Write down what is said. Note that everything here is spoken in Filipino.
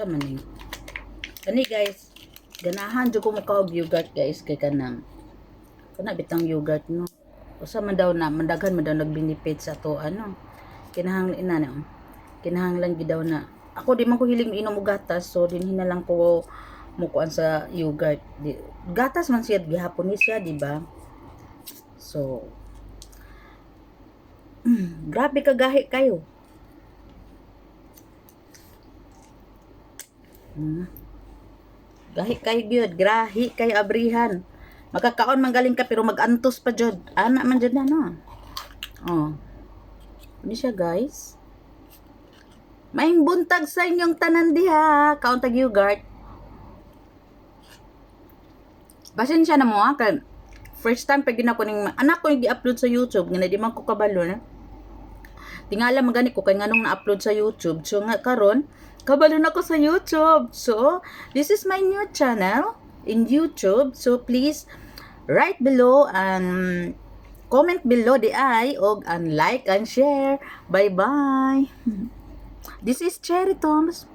Sa maning. Kani guys, ganahan jud ko makaog yogurt guys kay kanang kana bitang yogurt no. Usa man daw na mandaghan man daw nagbenefit sa to ano. Kinahanglan ina na. Kinahanglan gid daw na. Ako di man ko hiling inom og gatas so dinhi na lang ko mukuan sa yogurt. Gatas man siya gihapon ni siya, di ba? So grabe kagahi kayo. Gahi kayo gyud, grahi kayo abrihan. Magkakaon man galing ka pero magantos pa jud. Ana man jud na no. Oh. Ano siya guys? Maing buntag sa inyong tanan diha, kaon tag yogurt. Pasensya na mo ha, kay first time pag ginako ning anak ko yung gi-upload sa YouTube, nga di man ko kabalo na. Tingala magani ko kay nganong na-upload sa YouTube. So nga karon, kabalo na ko sa YouTube. So, this is my new channel in YouTube. So please write below and comment below di ay og and like and share. Bye-bye. This is Cherry Thomas.